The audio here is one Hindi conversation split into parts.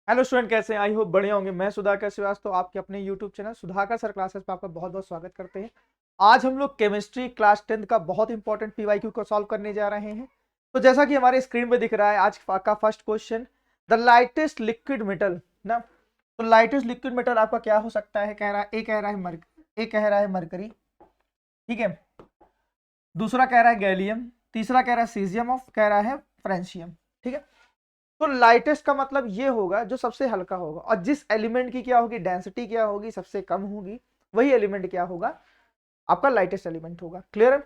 हेलो स्टूडेंट, कैसे हैं? आई होप बढ़िया होंगे। मैं सुधाकर श्रीवास्तव, आपके अपने YouTube channel Sudhakar sir classes पे आपका बहुत बहुत स्वागत करते हैं। आज हम लोग केमिस्ट्री क्लास 10 का बहुत इंपॉर्टेंट पीवाईक्यू को सॉल्व करने जा रहे हैं। तो जैसा कि हमारे स्क्रीन पे दिख रहा है, आज का first question, the lightest liquid metal ना। तो लाइटेस्ट लिक्विड मेटल आपका क्या हो सकता है? कह रहा है ए कह रहा है मरकरी, ठीक है। दूसरा कह रहा है गैलियम, तीसरा कह रहा है सीजियम, ऑफ कह रहा है फ्रेंशियम, ठीक है। तो लाइटेस्ट का मतलब ये होगा जो सबसे हल्का होगा, और जिस एलिमेंट की क्या होगी, डेंसिटी क्या होगी, सबसे कम होगी, वही एलिमेंट क्या होगा, आपका लाइटेस्ट एलिमेंट होगा। क्लियर है?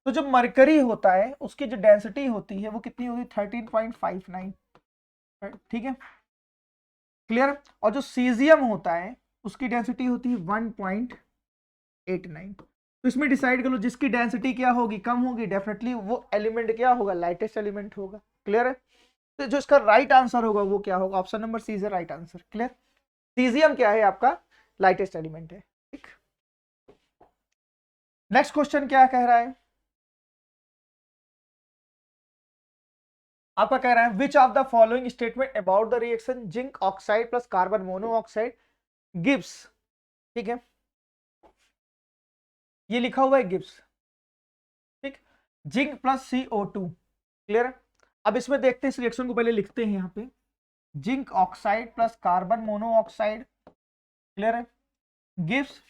तो जो मरकरी होता है उसकी जो डेंसिटी होती है वो कितनी होगी? 13.59, ठीक है। क्लियर? और जो सीजियम होता है उसकी डेंसिटी होती है 1.89। तो इसमें डिसाइड कर लो जिसकी डेंसिटी क्या होगी, कम होगी, डेफिनेटली वो एलिमेंट क्या होगा, लाइटेस्ट एलिमेंट होगा। क्लियर है? तो जो इसका राइट आंसर होगा वो क्या होगा? Option number C is the right answer. Clear? Caesium क्या है? आपका लाइटेस्ट एलिमेंट है, ठीक। नेक्स्ट क्वेश्चन क्या कह रहा है? आपका कह रहा है विच of the following statement about the reaction zinc oxide plus carbon monoxide gives, ठीक है। ये लिखा हुआ है गिव्स, ठीक। Zinc plus CO2। क्लियर है? अब इसमें देखते हैं, इस रिएक्शन को पहले लिखते हैं यहाँ पे। Zinc oxide plus carbon monoxide, clear है, gives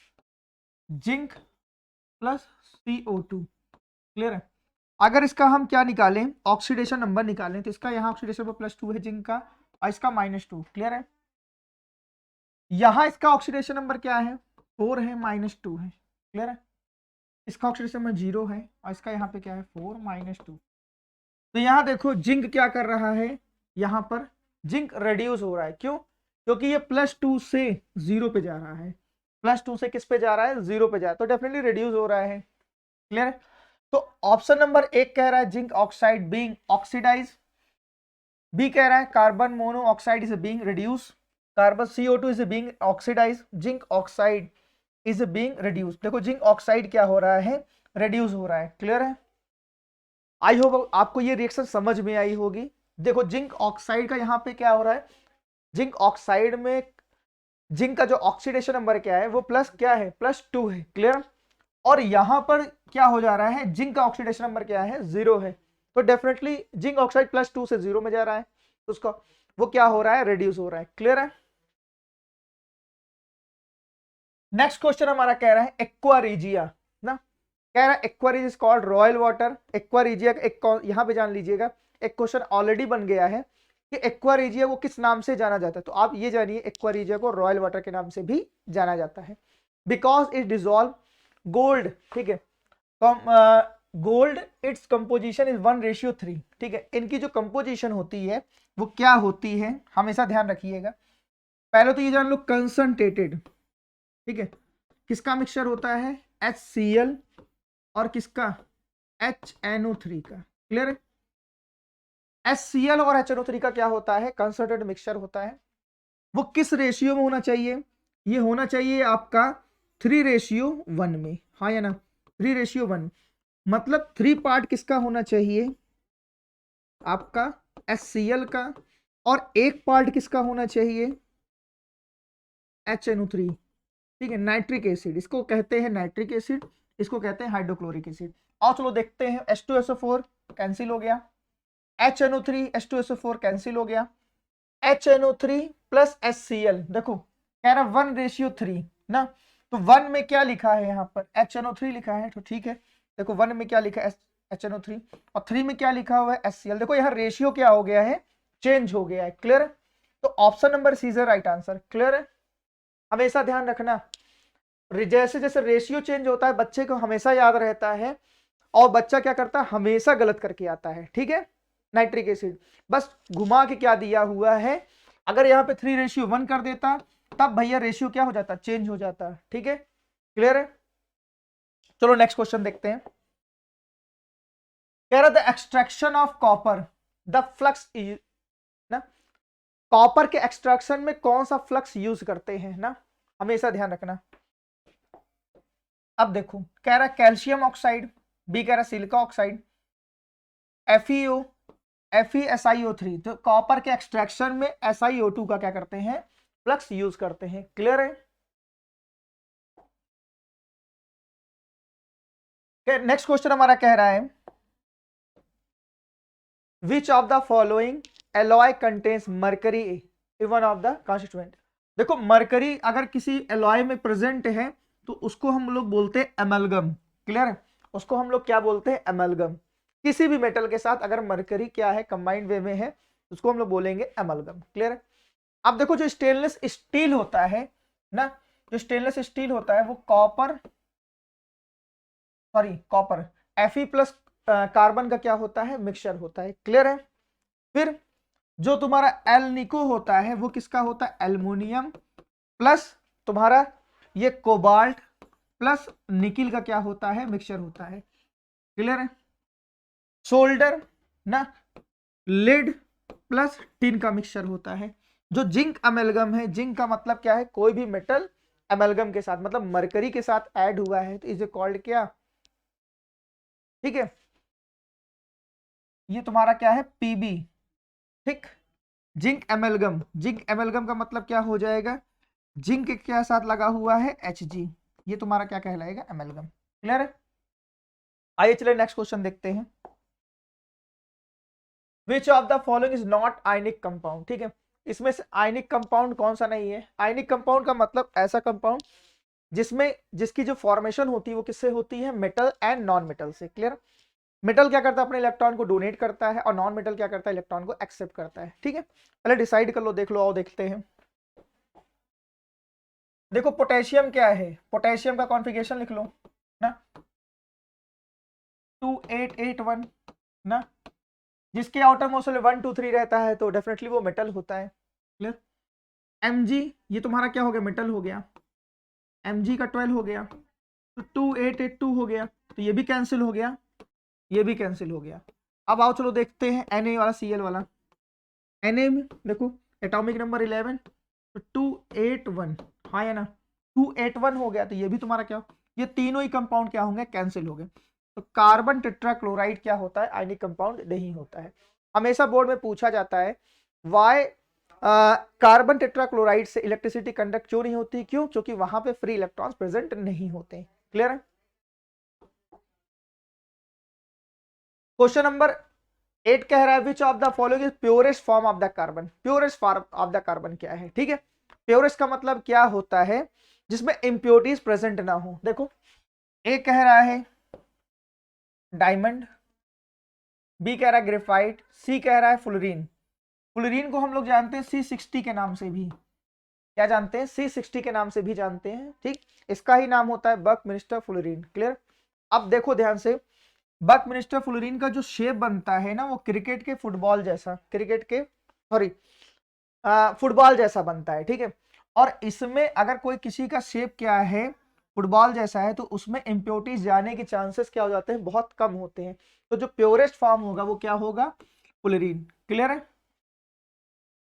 zinc plus CO2। Clear है? अगर इसका हम क्या निकालें, ऑक्सीडेशन नंबर निकालें, तो इसका यहाँ ऑक्सीडेशन नंबर +2 है जिंक का, और इसका -2। क्लियर है? यहाँ इसका ऑक्सीडेशन नंबर क्या है? 4 है, -2 है। क्लियर है? इसका ऑक्सीडेशन नंबर 0 है, और इसका यहाँ पे क्या है? 4 -2। तो यहाँ देखो जिंक क्या कर रहा है, यहाँ पर जिंक रेड्यूस हो रहा है। क्यों? क्योंकि ये +2 से 0 पे जा रहा है। +2 से किस पे जा रहा है? 0 पे जा रहा है, तो डेफिनेटली रेड्यूस हो रहा है। क्लियर है? तो ऑप्शन नंबर 1 कह रहा है zinc oxide being oxidise, B कह रहा है carbon monoxide is being reduce, carbon CO2 is being oxidise, zinc oxide is being reduce. देखो जिंक ऑक्साइड क्या हो रहा है? रिड्यूस हो रहा है। क्लियर है? आई होप आपको ये रिएक्शन समझ में आई होगी। देखो जिंक ऑक्साइड का यहाँ पे क्या हो रहा है, जिंक ऑक्साइड में जिंक का जो ऑक्सीडेशन नंबर क्या है वो प्लस क्या है? +2 है। क्लियर? और यहां पर क्या हो जा रहा है, जिंक का ऑक्सीडेशन नंबर क्या है? 0 है। तो डेफिनेटली जिंक ऑक्साइड +2 से 0 में जा रहा है, तो उसका वो क्या हो रहा है? रिड्यूस हो रहा है। क्लियर है? नेक्स्ट क्वेश्चन हमारा कह रहा है एक्वा रीजिया ना। कह रहा है aqua regia is called royal water. Aqua regia एक यहां पे जान लीजिएगा, एक क्वेश्चन ऑलरेडी बन गया है कि एक्वा रीजिया को किस नाम से जाना जाता है। तो आप ये जानिए एक्वा रीजिया को रॉयल वाटर के नाम से भी जाना जाता है, बिकॉज इट डिजोल्व गोल्ड, ठीक है। गोल्ड इट्स कंपोजिशन इज 1:3, ठीक है। इनकी जो कंपोजिशन होती है वो क्या होती है, हमेशा ध्यान रखिएगा। पहले तो ये जान लो कंसंट्रेटेड, ठीक है। किसका मिक्सचर होता है? HCl और किसका? HNO3 का। क्लियर है? HCl और HNO3 का क्या होता है? कंसंट्रेटेड मिक्सचर होता है। वो किस रेशियो में होना चाहिए? ये होना चाहिए आपका 3:1 में, हाँ या ना? 3:1 मतलब 3 पार्ट किसका होना चाहिए? आपका HCl का, और 1 पार्ट किसका होना चाहिए? HNO3, ठीक है। नाइट्रिक एसिड, इसको कहते हैं नाइट्रिक एसिड, इसको कहते हैं हाइड्रोक्लोरिक एसिड। और चलो देखते हैं, H2SO4 कैंसिल हो गया, HNO3 H2SO4 कैंसिल हो गया, HNO3 प्लस HCl, देखो कह रहा 1:3 ना। तो 1 में क्या लिखा है? यहाँ पर HNO3 लिखा है, तो ठीक है। देखो 1 में क्या लिखा है? HNO3, और 3 में क्या लिखा हुआ है? HCl। देखो यहाँ रेशियो क्या हो गया है? चेंज हो गया है। क्लियर? तो option number C is the right answer. Clear है? हमेशा ध्यान रखना, जैसे जैसे रेशियो चेंज होता है बच्चे को हमेशा याद रहता है, और बच्चा क्या करता है? हमेशा गलत करके आता है, ठीक है। नाइट्रिक एसिड बस घुमा के क्या दिया हुआ है, अगर यहाँ पे 3:1 कर देता तब भैया रेशियो क्या हो जाता? चेंज हो जाता, ठीक है। क्लियर है? चलो नेक्स्ट क्वेश्चन देखते हैं। कह रहा the extraction of copper, the flux ना। कॉपर के एक्सट्रैक्शन में कौन सा फ्लक्स यूज करते हैं ना, हमेशा ध्यान रखना। अब देखो कह रहा कैल्शियम ऑक्साइड, बी कह रहा सिलिका ऑक्साइड, FeO, FeSiO3, तो कॉपर के एक्सट्रैक्शन में SiO2 का क्या करते हैं, फ्लक्स यूज करते हैं। क्लियर है? नेक्स्ट क्वेश्चन हमारा कह रहा है विच of the following alloy contains mercury in one of the constituent. देखो मरकरी अगर किसी एलॉय में प्रेजेंट है तो उसको हम लोग बोलते हैं एमलगम। क्लियर है? उसको हम लोग क्या बोलते हैं, एमलगम। किसी भी मेटल के साथ अगर मरकरी क्या है, कंबाइंड वे में है, उसको हम लोग बोलेंगे एमलगम। क्लियर है? अब देखो जो स्टेनलेस स्टील होता है ना, जो स्टेनलेस स्टील होता है वो कॉपर Fe प्लस कार्बन का क्या होता है, मिक्सचर होता है। क्लियर है? फिर जो तुम्हारा एल्निको होता है वो किसका होता है, एल्युमिनियम प्लस तुम्हारा ये कोबाल्ट प्लस निकिल का क्या होता है, मिक्सचर होता है। क्लियर है? सोल्डर ना, लेड प्लस टिन का मिक्सचर होता है। जो जिंक अमेलगम है, जिंक का मतलब क्या है, कोई भी मेटल अमेलगम के साथ, मतलब मरकरी के साथ ऐड हुआ है तो इज कॉल्ड क्या, ठीक है, ये तुम्हारा क्या है, पीबी। ठीक, जिंक एमेलगम, जिंक एमेलगम का मतलब क्या हो जाएगा, जिंक के क्या साथ लगा हुआ है, Hg, ये तुम्हारा क्या कहलाएगा, एमेलगम। क्लियर है? आइए चलिए नेक्स्ट क्वेश्चन देखते हैं। विच of the following is not ionic compound. ठीक है, इसमें से आयनिक कंपाउंड कौन सा नहीं है। आयनिक कंपाउंड का मतलब ऐसा कंपाउंड जिसमें जिसकी जो फॉर्मेशन होती है वो किससे होती है, मेटल एंड नॉन मेटल से। क्लियर? मेटल क्या करता है, अपने इलेक्ट्रॉन को डोनेट करता है, और नॉन मेटल क्या करता है, इलेक्ट्रॉन को एक्सेप्ट करता है। ठीक है, पहले डिसाइड कर लो, देख लो, आओ देखते हैं। देखो पोटेशियम क्या है, पोटेशियम का कॉन्फ़िगरेशन लिख लो ना, 2881 ना, जिसके आउटर मोस्ट 1 2 3 रहता है तो डेफिनेटली वो मेटल होता है। क्लियर? Mg ये तुम्हारा क्या हो गया, मेटल हो गया, Mg का 12 हो गया, तो 2882 हो गया, तो ये भी कैंसिल हो गया, ये भी कैंसिल हो गया। अब आओ चलो देखते हैं Na वाला, Cl वाला। Na में देखो एटॉमिक नंबर 11, तो 281, हाँ या ना, 281 हो गया, तो ये भी तुम्हारा क्या, ये तीनों ही कंपाउंड क्या होंगे, कैंसिल हो गए। तो कार्बन टेट्राक्लोराइड क्या होता है, आयनिक कंपाउंड नहीं होता है। हमेशा बोर्ड में पूछा जाता है वाई कार्बन टेट्राक्लोराइड से इलेक्ट्रिसिटी कंडक्ट क्यों नहीं होती, क्यों, क्योंकि वहां पे फ्री इलेक्ट्रॉन्स प्रेजेंट नहीं होते। क्लियर है? क्वेश्चन नंबर 8 कह रहा है विच of the following is purest form of the carbon. Purest form of the carbon क्या है, ठीक है, प्योरेस्ट का मतलब क्या होता है, जिसमें इंप्योरिटीज प्रेजेंट ना हो। देखो ए कह रहा है डायमंड, बी कह रहा है ग्रेफाइट, सी कह रहा है फ्लोरीन। फ्लोरीन को हम लोग जानते हैं C60 के नाम से भी, क्या जानते हैं, C60 के नाम से भी जानते हैं। ठीक, इसका ही नाम होता है बकमिंस्टर फ्लोरीन। क्लियर? अब देखो ध्यान से, बकमिंस्टर फ्लोरीन का जो शेप बनता है ना, वो क्रिकेट के फुटबॉल जैसा, क्रिकेट के सॉरी फुटबॉल जैसा बनता है। ठीक है, और इसमें अगर कोई किसी का शेप क्या है, फुटबॉल जैसा है, तो उसमें इम्प्योरिटीज जाने के चांसेस क्या हो जाते हैं, बहुत कम होते हैं। तो जो प्योरेस्ट फॉर्म होगा वो क्या होगा, फ्लोरीन। क्लियर है?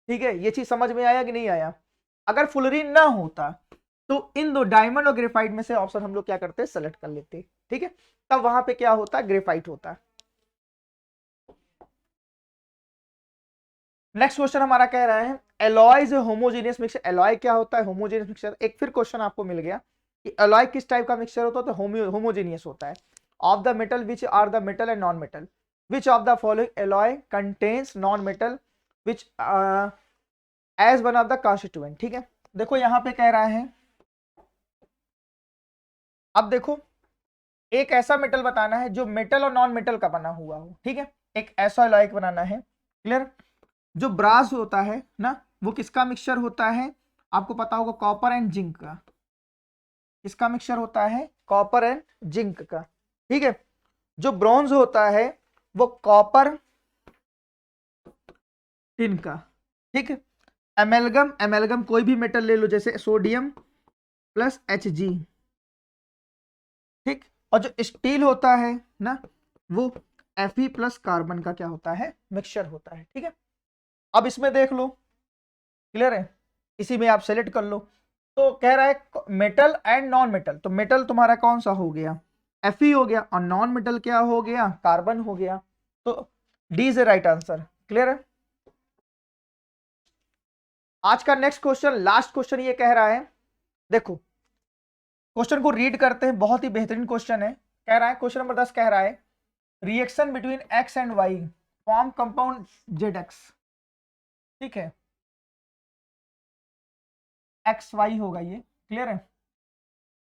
ठीक है, ये चीज समझ में आया कि नहीं आया। अगर फ्लोरीन ना होता तो इन दो डायमंड और ग्रेफाइट में से ऑप्शन हम लोग क्या करते, सेलेक्ट कर लेते। ठीक है, तब वहां पे क्या होता, ग्रेफाइट होता। नेक्स्ट क्वेश्चन हमारा कह रहा है alloy is homogeneous mixture. Alloy क्या होता है, होमोजेनियस मिक्सचर। एक फिर क्वेश्चन आपको मिल गया कि एलॉय किस टाइप का मिक्सचर होता है, तो होमोजेनियस होता है। Of the metal which are the metal and non metal, which of the following alloy contains non metal which as one of the constituent. ठीक है, देखो यहां पे कह रहा है, अब देखो एक ऐसा मेटल बताना है जो मेटल और नॉन मेटल का बना हुआ हो। ठीक है, एक ऐसा एलॉय बनाना है। क्लियर? जो ब्रास होता है ना, वो किसका मिक्सचर होता है, आपको पता होगा, कॉपर एंड जिंक का। किसका मिक्सचर होता है, कॉपर एंड जिंक का। ठीक है, जो ब्रॉन्ज होता है वो कॉपर टिन का। ठीक है, एमेलगम, एमेलगम कोई भी मेटल ले लो, जैसे सोडियम प्लस Hg। ठीक, और जो स्टील होता है ना, वो Fe प्लस कार्बन का क्या होता है, मिक्सचर होता है। ठीक है, अब इसमें देख लो, क्लियर है, इसी में आप सेलेक्ट कर लो। तो कह रहा है मेटल एंड नॉन मेटल, तो मेटल तुम्हारा कौन सा हो गया, Fe हो गया, और नॉन मेटल क्या हो गया, कार्बन हो गया। तो D is a right answer. Clear है। आज का नेक्स्ट क्वेश्चन, लास्ट क्वेश्चन ये कह रहा है, देखो क्वेश्चन को रीड करते हैं, बहुत ही बेहतरीन क्वेश्चन है। कह रहा है क्वेश्चन नंबर 10 कह रहा है reaction between X and Y form compound Z X. ठीक है, एक्स वाई होगा ये। क्लियर है।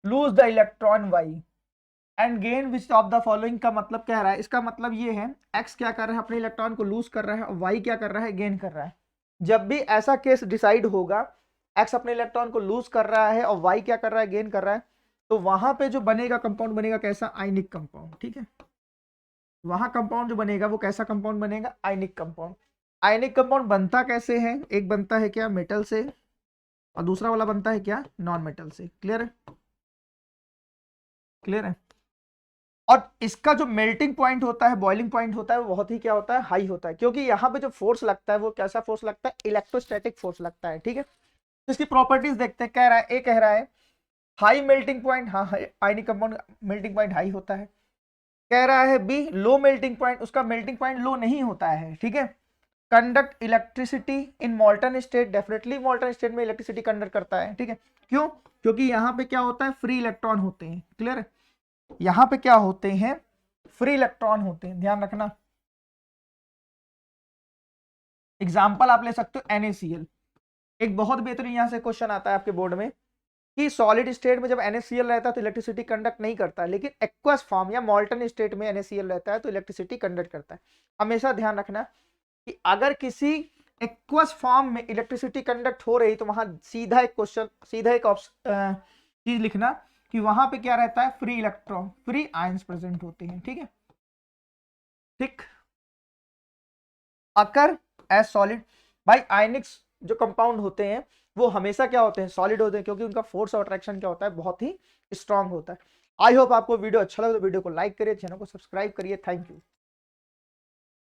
Lose the electron Y and gain which of the following का मतलब कह रहा है, इसका मतलब ये है एक्स क्या कर रहा है, अपने इलेक्ट्रॉन को लूज कर रहा है और वाई क्या कर रहा है, गेन कर रहा है। जब भी ऐसा केस डिसाइड होगा, एक्स अपने इलेक्ट्रॉन को लूज कर रहा है और वाई क्या कर रहा है, गेन कर रहा है, तो वहां पे जो बनेगा कंपाउंड बनेगा कैसा, आयनिक कंपाउंड। ठीक है, वहां कंपाउंड जो बनेगा वो कैसा कंपाउंड बनेगा, आयनिक कंपाउंड। आयनिक कंपाउंड बनता कैसे है, एक बनता है क्या मेटल से और दूसरा वाला बनता है क्या, नॉन मेटल से। क्लियर है। क्लियर है। और इसका जो मेल्टिंग पॉइंट होता है, बॉइलिंग पॉइंट होता है, वो बहुत ही क्या होता है, हाई होता है, क्योंकि यहाँ पे जो फोर्स लगता है वो कैसा फोर्स लगता है, इलेक्ट्रोस्टैटिक फोर्स लगता है। ठीक है, तो इसकी प्रॉपर्टीज देखते हैं। कह रहा है, ए कह रहा है हाई मेल्टिंग पॉइंट, हाँ ionic compound melting point high होता है। कह रहा है बी लो मेल्टिंग पॉइंट, उसका मेल्टिंग पॉइंट लो नहीं होता है। ठीक है। Conduct electricity in मॉल्टन state, definitely मॉल्टन state में इलेक्ट्रिसिटी कंडक्ट करता है। ठीक है, क्यों, क्योंकि यहाँ पे क्या होता है, फ्री इलेक्ट्रॉन होते हैं। क्लियर है, यहाँ पे क्या होते हैं, फ्री इलेक्ट्रॉन होते हैं, ध्यान रखना। एग्जाम्पल आप ले सकते हो NaCl। एक बहुत बेहतरीन यहां से क्वेश्चन आता है आपके बोर्ड में कि सॉलिड स्टेट में जब NaCl रहता है तो इलेक्ट्रिसिटी कंडक्ट नहीं करता है, लेकिन एक्वस फॉर्म या मॉल्टन स्टेट में NaCl रहता है तो इलेक्ट्रिसिटी कंडक्ट करता है। हमेशा ध्यान रखना कि अगर किसी एक्वस फॉर्म में इलेक्ट्रिसिटी कंडक्ट हो रही तो वहां सीधा एक क्वेश्चन, सीधा एक चीज लिखना कि वहां पे क्या रहता है, free electron, free ions present होते हैं। ठीक है, ठीक। अकर एज सॉलिड, भाई आयनिक्स जो कंपाउंड होते हैं वो हमेशा क्या होते हैं, सॉलिड होते हैं, क्योंकि उनका फोर्स ऑफ अट्रैक्शन क्या होता है, बहुत ही स्ट्रांग होता है। आई होप आपको वीडियो अच्छा लगा तो वीडियो को लाइक करिए, चैनल को सब्सक्राइब करिए। Thank you.